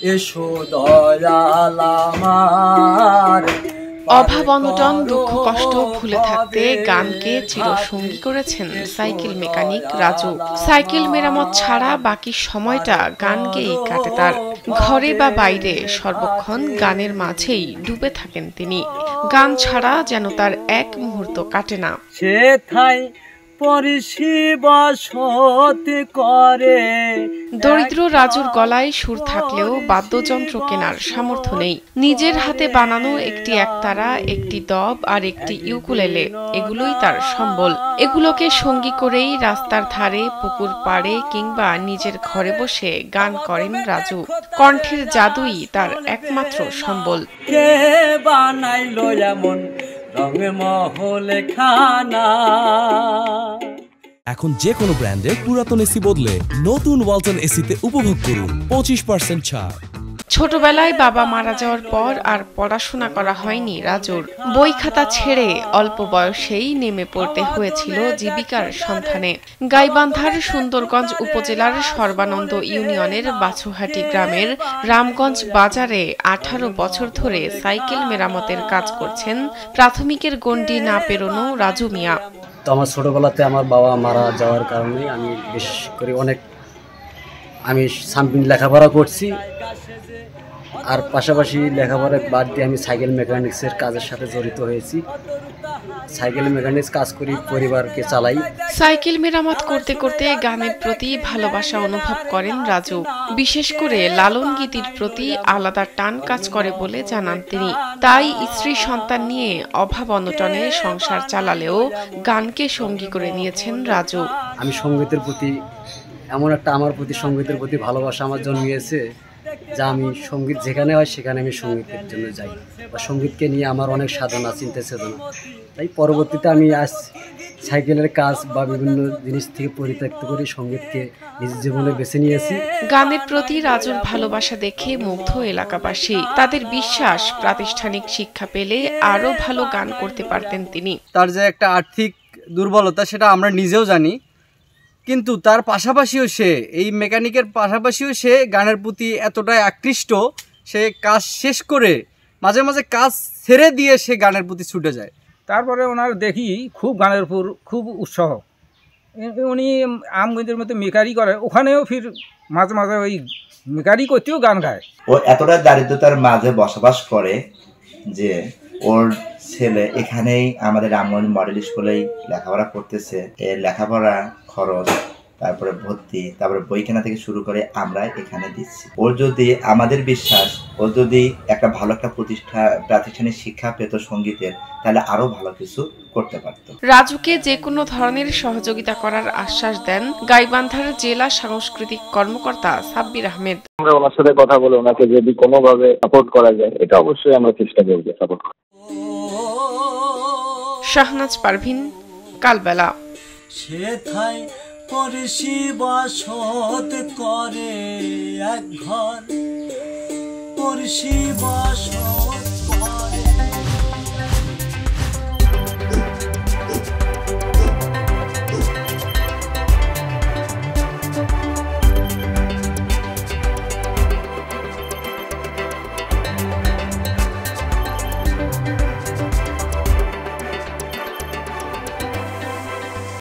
এসো দয়াল আমার। অভাব অনটন দুঃখ কষ্ট ভুলে থাকতে গানকে চিরসঙ্গী করেছেন সাইকেল মেকানিক রাজু। সাইকেল মেরামত ছাড়া বাকি সময়টা গান গেয়েই কাটে তার। ঘরে বা বাইরে সর্বক্ষণ গানের মাঝেই ডুবে থাকেন তিনি। গান ছাড়া যেন তার এক মুহূর্ত কাটে না। সেথায় দরিদ্র রাজুর গলায় সুর থাকলেও বাদ্যযন্ত্র কেনার সামর্থ্য নেই। নিজের হাতে বানানো একটি একতারা, একটি দব আর একটি ইউকুলেলে, এগুলোই তার সম্বল। এগুলোকে সঙ্গী করেই রাস্তার ধারে, পুকুর পাড়ে কিংবা নিজের ঘরে বসে গান করেন রাজু। কণ্ঠের জাদুই তার একমাত্র সম্বল। কে বানাইলো এমন রঙে মহলে খানা। এখন যে কোনো ব্র্যান্ডের পুরাতন এসি বদলে নতুন ওয়ালটন এসিতে উপভোগ করুন 25% ছাড়। ছোটবেলায় বাবা মারা যাওয়ার পর আর পড়াশোনা করা হয়নি রাজুর। বই খাতা ছেড়ে অল্প বয়সেই নেমে পড়তে হয়েছিল জীবিকার সন্ধানে। গাইবান্ধার সুন্দরগঞ্জ উপজেলার সর্বানন্দ ইউনিয়নের বাছুহাটি গ্রামের রামগঞ্জ বাজারে 18 বছর ধরে সাইকেল মেরামতের কাজ করছেন প্রাথমিকের গণ্ডি না পেরোনো রাজু মিয়া। তো আমার ছোটবেলাতে আমার বাবা মারা যাওয়ার কারণে আমি বিশেষ করে আমি সামথিং লেখাপড়া করছি, আর পাশাপাশি লেখাপড়া বাদ দিয়ে আমি সাইকেল মেকানিক্সের কাজের সাথে জড়িত হয়েছি। সাইকেল মেকানিক্স কাজ করি, পরিবারকে চালাই। সাইকেল মেরামত করতে করতে গানের প্রতি ভালোবাসা অনুভব করেন রাজু। বিশেষ করে লালন গীতির প্রতি আলাদা টান কাজ করে বলে জানান তিনি। তাই স্ত্রী সন্তান নিয়ে অভাব অনটনে সংসার চালালেও গানকে সঙ্গী করে নিয়েছেন রাজু। আমি সঙ্গীতের প্রতি আমার প্রতি সঙ্গীতের প্রতি ভালোবাসা আমার জন্মিয়েছে, যা আমি সঙ্গীত যেখানে হয় সেখানে আমি সঙ্গীতের জন্য যাই, বা সঙ্গীতকে নিয়ে আমার অনেক সাধনা চিন্তা চেতনা। তাই পরবর্তীতে আমি আজ সাইকেলের কাজ বা বিভিন্ন জিনিস থেকে পরিত্যক্ত করে সঙ্গীতকে নিজের জীবনে বেছে নিয়েছি। গানের প্রতি রাজুর ভালোবাসা দেখে মুগ্ধ এলাকাবাসী। তাদের বিশ্বাস প্রাতিষ্ঠানিক শিক্ষা পেলে আরো ভালো গান করতে পারতেন তিনি। তার যে একটা আর্থিক দুর্বলতা সেটা আমরা নিজেও জানি, কিন্তু তার পাশাপাশিও এই মেকানিকের পাশাপাশিও সে গানের প্রতি এতটাই আকৃষ্ট, সে কাজ শেষ করে মাঝে মাঝে কাজ ছেড়ে দিয়ে সে গানের প্রতি ছুটে যায়। তারপরে ওনার দেখি খুব গানের উপর খুব উৎসাহ। উনি আমগঞ্জের মধ্যে মেকারি করে, ওখানেও ফির মাঝে মাঝে ওই মেকারি করতেও গান গায়। ও এতটা দারিদ্রতার মাঝে বসবাস করে যে ওর ছেলে এখানেই আমাদের রামগঞ্জ মডেল স্কুলেই লেখাপড়া করতেছে। এর লেখাপড়া খরচ, তারপরে ভর্তি, তারপরে বই কেনা থেকে শুরু করে আমরা এখানে দিচ্ছি। ওর যদি আমাদের বিশ্বাস, ও যদি একটা ভালো একটা প্রাতিষ্ঠানিক শিক্ষা পেত সঙ্গীতের, তাহলে আরো ভালো কিছু করতে পারত। রাজুকে যে কোনো ধরনের সহযোগিতা করার আশ্বাস দেন গাইবান্ধার জেলা সাংস্কৃতিক কর্মকর্তা সাব্বির আহমেদ। আমরা ওনার সাথে কথা বলে ওনাকে যদি কোনোভাবে সাপোর্ট করা যায়, এটা অবশ্যই আমরা চেষ্টা করব সাপোর্ট করার। শাহনাজ পারভিন, কালবেলা। সেথায় পরিষি বসত করে এক ঘর, পরিষি বসত